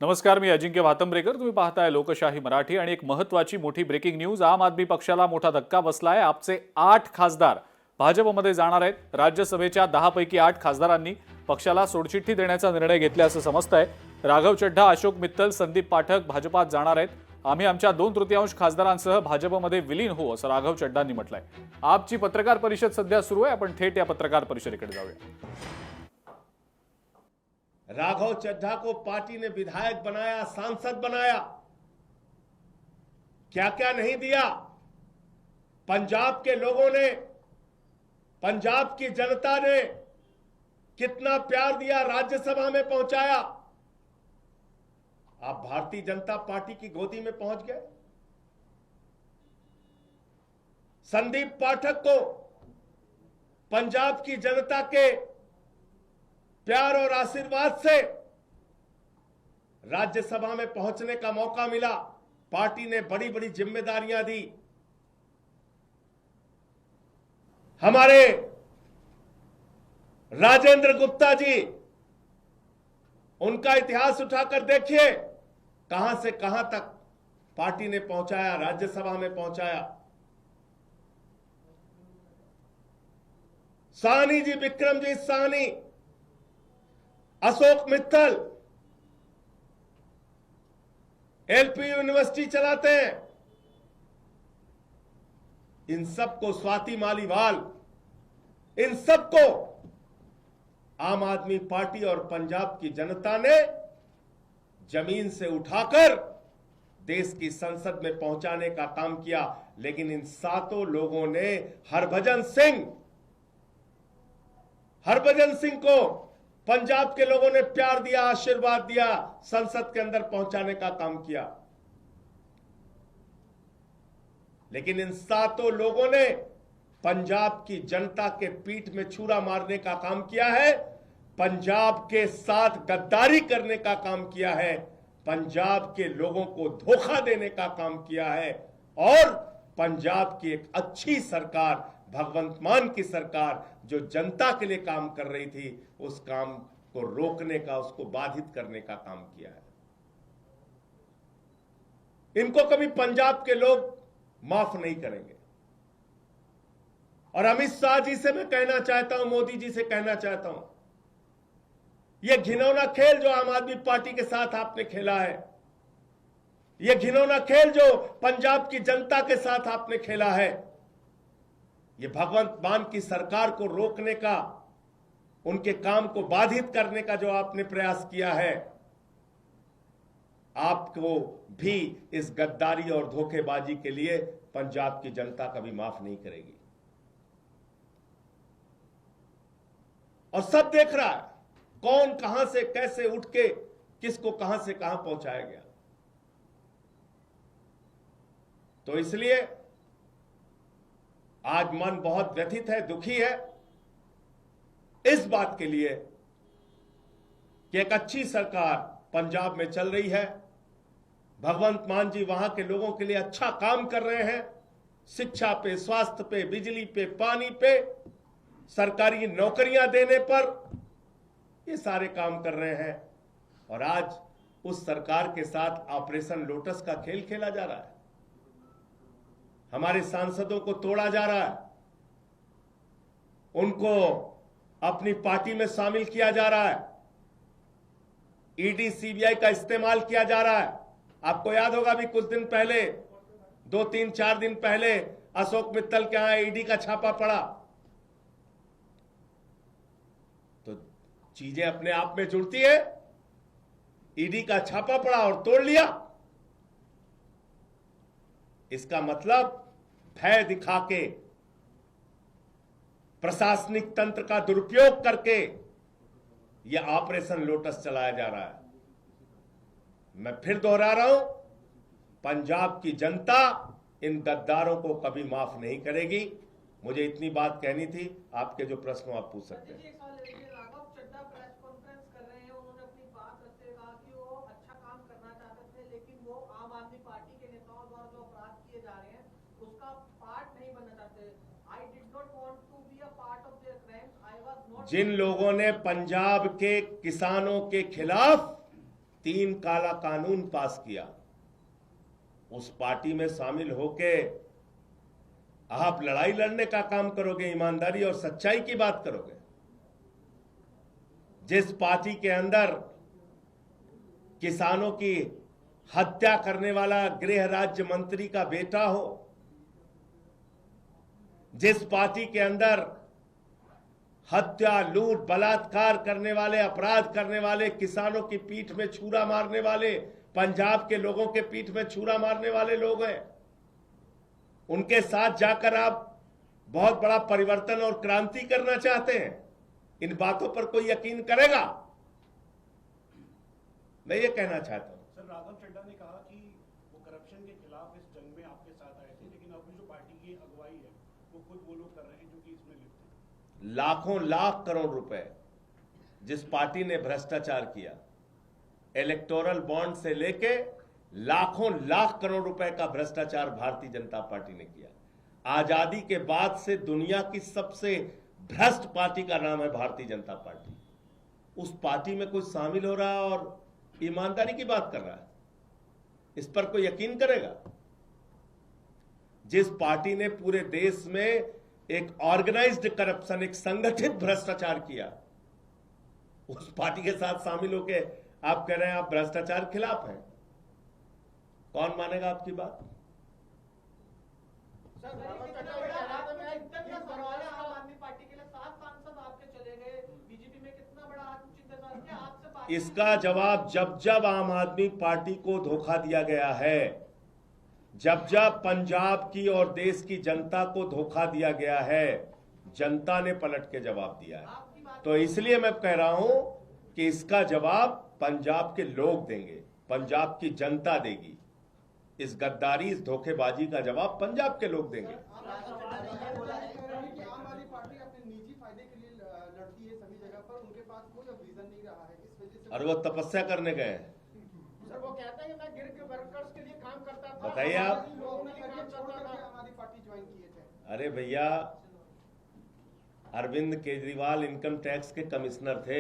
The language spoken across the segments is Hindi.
नमस्कार, मी अजिंक्य भातंब्रेकर. तुम्ही पाहताय लोकशाही मराठी. आणि एक महत्त्वाची मोठी ब्रेकिंग न्यूज. आम आदमी पक्षाला मोठा धक्का बसलाय. आपचे 8 खासदार भाजपमध्ये जाणार आहेत. राज्यसभेच्या 10 पैकी 8 खासदारांनी पक्षाला सोडचिठ्ठी देण्याचा निर्णय घेतल्याचं समजतंय. राघव चड्ढा, अशोक मित्तल, संदीप पाठक भाजपात जाणार आहेत. आम्ही आमच्या 2/3 खासदारांसह भाजपमध्ये विलीन होऊ, असं राघव चड्ढांनी म्हटलंय. आपची पत्रकार परिषद सध्या सुरू आहे. आपण थेट या पत्रकार परिषदेकडे जाऊया. राघव चड्ढा को पार्टी ने विधायक बनाया, सांसद बनाया, क्या क्या नहीं दिया। पंजाब के लोगों ने, पंजाब की जनता ने कितना प्यार दिया, राज्यसभा में पहुंचाया। आप भारतीय जनता पार्टी की गोदी में पहुंच गए। संदीप पाठक को पंजाब की जनता के प्यार और आशीर्वाद से राज्यसभा में पहुंचने का मौका मिला। पार्टी ने बड़ी बड़ी जिम्मेदारियां दी। हमारे राजेंद्र गुप्ता जी, उनका इतिहास उठाकर देखिए, कहां से कहां तक पार्टी ने पहुंचाया, राज्यसभा में पहुंचाया। साहनी जी, विक्रमजीत साहनी, अशोक मित्तल एलपी यूनिवर्सिटी चलाते हैं। इन सबको, स्वाति मालीवाल, इन सबको आम आदमी पार्टी और पंजाब की जनता ने जमीन से उठाकर देश की संसद में पहुंचाने का काम किया। लेकिन इन सातों लोगों ने हरभजन सिंह को पंजाब के लोगों ने प्यार दिया, आशीर्वाद दिया, संसद के अंदर पहुंचाने का काम किया। लेकिन इन सातों लोगों ने पंजाब की जनता के पीठ में छुरा मारने का काम किया है, पंजाब के साथ गद्दारी करने का काम किया है, पंजाब के लोगों को धोखा देने का काम किया है। और पंजाब की एक अच्छी सरकार, भगवंत मान की सरकार, जो जनता के लिए काम कर रही थी, उस काम को रोकने का, उसको बाधित करने का काम किया है। इनको कभी पंजाब के लोग माफ नहीं करेंगे। और अमित शाह जी से मैं कहना चाहता हूं, मोदी जी से कहना चाहता हूं, यह घिनौना खेल जो आम आदमी पार्टी के साथ आपने खेला है, यह घिनौना खेल जो पंजाब की जनता के साथ आपने खेला है, ये भगवंत मान की सरकार को रोकने का, उनके काम को बाधित करने का जो आपने प्रयास किया है, आपको भी इस गद्दारी और धोखेबाजी के लिए पंजाब की जनता कभी माफ नहीं करेगी। और सब देख रहा है कौन कहां से कैसे उठ के किसको कहां से कहां पहुंचाया गया। तो इसलिए आज मन बहुत व्यथित है, दुखी है इस बात के लिए कि एक अच्छी सरकार पंजाब में चल रही है। भगवंत मान जी वहां के लोगों के लिए अच्छा काम कर रहे हैं, शिक्षा पे, स्वास्थ्य पे, बिजली पे, पानी पे, सरकारी नौकरियां देने पर, ये सारे काम कर रहे हैं। और आज उस सरकार के साथ ऑपरेशन लोटस का खेल खेला जा रहा है। हमारे सांसदों को तोड़ा जा रहा है, उनको अपनी पार्टी में शामिल किया जा रहा है, ईडी सीबीआई का इस्तेमाल किया जा रहा है। आपको याद होगा भी कुछ दिन पहले, 2-3-4 दिन पहले अशोक मित्तल के यहां ईडी का छापा पड़ा। तो चीजें अपने आप में जुड़ती है। ईडी का छापा पड़ा और तोड़ लिया। इसका मतलब भय दिखा के, प्रशासनिक तंत्र का दुरुपयोग करके यह ऑपरेशन लोटस चलाया जा रहा है। मैं फिर दोहरा रहा हूं, पंजाब की जनता इन गद्दारों को कभी माफ नहीं करेगी। मुझे इतनी बात कहनी थी। आपके जो प्रश्न आप पूछ सकते हैं। राघव चड्ढा प्रेस कॉन्फ्रेंस कर रहे हैं, उन्होंने अपनी बात रखते हुए कहा कि वो अच्छा काम करना चाहते थे, लेकिन वो आम आदमी पार्टी के नेताओं द्वारा जो अपराध किए जा रहे हैं उसका पार्ट नहीं बनना चाहते। I did not want to be a part of their crimes, I was not. जिन लोगों ने पंजाब के किसानों के खिलाफ 3 काला कानून पास किया, उस पार्टी में शामिल होके आप लड़ाई लड़ने का काम करोगे, ईमानदारी और सच्चाई की बात करोगे। जिस पार्टी के अंदर किसानों की हत्या करने वाला गृह राज्य मंत्री का बेटा हो, जिस पार्टी के अंदर हत्या, लूट, बलात्कार करने वाले, अपराध करने वाले, किसानों की पीठ में छुरा मारने वाले, पंजाब के लोगों के पीठ में छुरा मारने वाले लोग हैं, उनके साथ जाकर आप बहुत बड़ा परिवर्तन और क्रांति करना चाहते हैं। इन बातों पर कोई यकीन करेगा? मैं ये कहना चाहता हूं। सर, राघव चड्ढा ने कहा कि वो करप्शन के खिलाफ इस जंग में आपके साथ आए थे, लेकिन अभी जो पार्टी की अगुवाई है वो खुद वो लोग कर रहे हैं जो कि इसमें लिप्त हैं। लाखों लाख करोड़ रुपए जिस पार्टी ने भ्रष्टाचार किया, इलेक्टोरल बॉन्ड से लेके लाखों लाख करोड़ रुपए का भ्रष्टाचार भारतीय जनता पार्टी ने किया। आजादी के बाद से दुनिया की सबसे भ्रष्ट पार्टी का नाम है भारतीय जनता पार्टी। उस पार्टी में कोई शामिल हो रहा है और ईमानदारी की बात कर रहा है, इस पर कोई यकीन करेगा? जिस पार्टी ने पूरे देश में एक ऑर्गेनाइज्ड करप्शन, एक संगठित भ्रष्टाचार किया, उस पार्टी के साथ शामिल होके आप कह रहे हैं आप भ्रष्टाचार खिलाफ हैं। कौन मानेगा आपकी बात? सर, चिंतन का सवाल है। आम आदमी पार्टी के लिए 7 सांसद आपके चले गए, बीजेपी में कितना बड़ा आत्मचिंतन किया आपसे बात। इसका जवाब जब जब आम आदमी पार्टी को धोखा दिया गया है, जब जब पंजाब की और देश की जनता को धोखा दिया गया है, जनता ने पलट के जवाब दिया है। तो इसलिए मैं कह रहा हूं कि इसका जवाब पंजाब के लोग देंगे, पंजाब की जनता देगी। इस गद्दारी, इस धोखेबाजी का जवाब पंजाब के लोग देंगे। आम आदमी पार्टी अपने निजी फायदे के लिए लड़ती है सभी जगह पर, उनके पास कोई अब विजन नहीं रहा है, इस वजह से। और वो तपस्या करने गए हैं। सर, वो कहता है कि मैं गिर के वर्कर्स के लिए काम करता था। बताइए आप। लोगों ने करियर छोड़ करके आम आदमी पार्टी ज्वाइन किए थे। अरे भैया, अरविंद केजरीवाल इनकम टैक्स के कमिश्नर थे।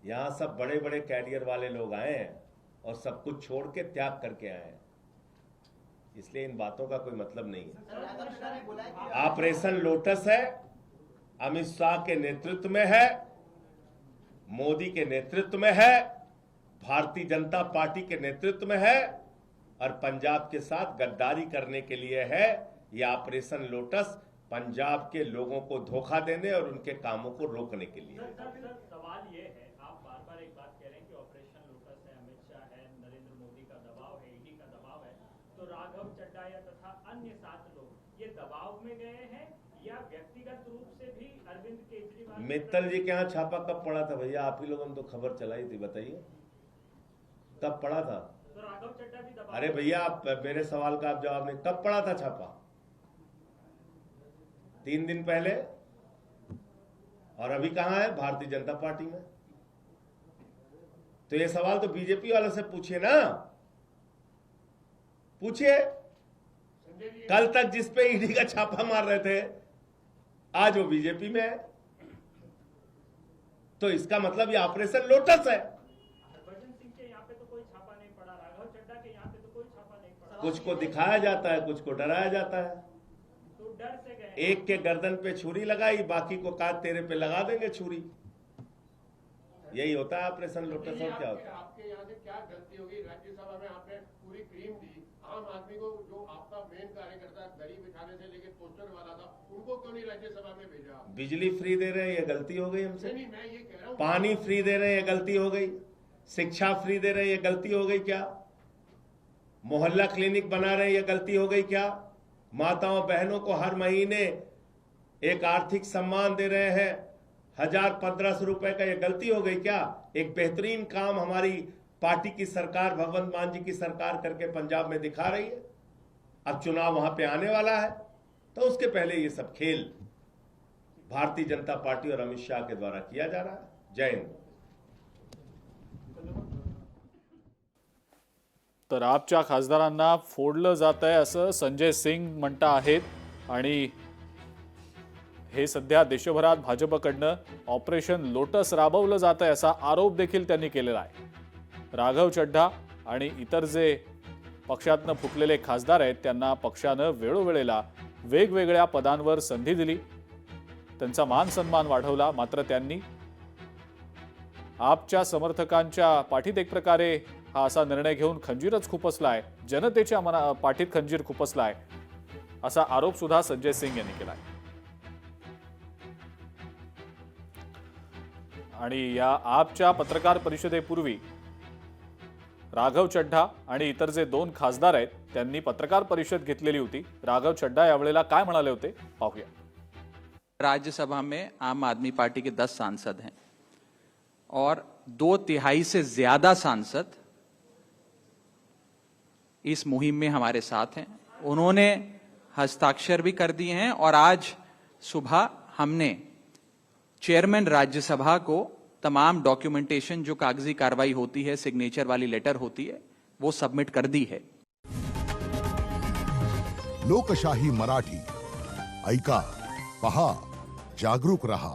यहां सब बड़े बड़े कैरियर वाले लोग आए हैं और सब कुछ छोड़ के त्याग करके आए हैं, इसलिए इन बातों का कोई मतलब नहीं है। ऑपरेशन लोटस है, अमित शाह के नेतृत्व में है, मोदी के नेतृत्व में है, भारतीय जनता पार्टी के नेतृत्व में है, और पंजाब के साथ गद्दारी करने के लिए है। यह ऑपरेशन लोटस पंजाब के लोगों को धोखा देने और उनके कामों को रोकने के लिए। सवाल ये है, आप बार बार एक बात कह रहे हैं कि ऑपरेशन लोटस है, अमित शाह है, नरेंद्र मोदी का दबाव है, ईडी का दबाव है, तो राघव चड्ढा या तथा अन्य 7 लोग ये दबाव में गए हैं या व्यक्तिगत रूप से भी अरविंद केजरीवाल? मित्तल जी के यहाँ छापा कब पड़ा था भैया? आप ही लोगों ने तो खबर चलाई थी, बताइए कब पड़ा था? तो राघव चड्ढा भी दबाव? अरे भैया, आप मेरे सवाल का आप जवाब नहीं, कब पड़ा था छापा? 3 दिन पहले। और अभी कहां है? भारतीय जनता पार्टी में। तो ये सवाल तो बीजेपी वालों से पूछिए ना, पूछिए। कल तक जिस पे ईडी का छापा मार रहे थे, आज वो बीजेपी में है। तो इसका मतलब ये ऑपरेशन लोटस है। हरभजन सिंह के यहाँ पे तो कोई छापा नहीं पड़ा, राघव चड्ढा के यहाँ पे तो कोई छापा नहीं पड़ा। कुछ को दिखाया जाता है, कुछ को डराया जाता है। तो डर से गए। एक के गर्दन पे छुरी लगाई, बाकी को कहा तेरे पे लगा देंगे छुरी। यही होता है ऑपरेशन लोटस। और क्या होता है? आपके यहाँ से क्या गलती होगी? राज्यसभा में आपने पूरी क्रीम दी, आम आदमी को जो आपका मेन कार्यकर्ता दरी बिछाने से लेके पोस्टर वाला था, उनको क्यों नहीं राज्यसभा में भेजा? बिजली फ्री दे रहे हैं, ये गलती हो गई हमसे। नहीं, मैं ये कह रहा हूँ, पानी फ्री दे रहे हैं, ये गलती हो गई। शिक्षा फ्री दे रहे हैं, ये गलती हो गई क्या? मोहल्ला क्लिनिक बना रहे हैं, ये गलती हो गई क्या? माताओं बहनों को हर महीने एक आर्थिक सम्मान दे रहे हैं, 1000-1500 रुपए का, ये गलती हो गई क्या? एक बेहतरीन काम हमारी पार्टी की सरकार, भगवंत मान जी की सरकार करके पंजाब में दिखा रही है। अब चुनाव वहां पे आने वाला है, तो उसके पहले ये सब खेल भारतीय जनता पार्टी और अमित शाह के द्वारा किया जा रहा है। जय हिंद। तर आपच्या खासदारांना फोडलं जात आहे असं संजय सिंग म्हणता आहेत आणि हे सध्या देशभरात भाजपकडनं ऑपरेशन लोटस राबवलं जात आहे असा आरोप देखील त्यांनी केलेला आहे। राघव चड्ढा आणि इतर जे पक्षातनं फुटलेले खासदार आहेत त्यांना पक्षानं वेळोवेळेला वेगवेगळ्या पदांवर संधी दिली, त्यांचा मान सन्मान वाढवला, मात्र त्यांनी आपच्या समर्थकांच्या पाठीत एक प्रकारे हा असा निर्णय घेऊन खंजीरच खुपसलाय, जनतेच्या पाठीत खंजीर खुपसलाय, असा आरोप सुद्धा संजय सिंग यांनी केलाय. आणि या आपच्या पत्रकार परिषदेपूर्वी राघव चड्ढा आणि इतर जे 2 खासदार आहेत त्यांनी पत्रकार परिषद घेतलेली होती. राघव चड्ढा यावेळेला काय म्हणाले होते पाहूया. राज्यसभा में आम आदमी पार्टी के 10 सांसद हैं और 2/3 से ज्यादा सांसद इस मुहिम में हमारे साथ हैं. उन्होंने हस्ताक्षर भी कर दिए हैं और आज सुबह हमने चेयरमैन राज्यसभा को तमाम डॉक्यूमेंटेशन जो कागजी कार्रवाई होती है, सिग्नेचर वाली लेटर होती है, वो सबमिट कर दी है. लोकशाही मराठी ऐका, पहा, जागरूक रहा.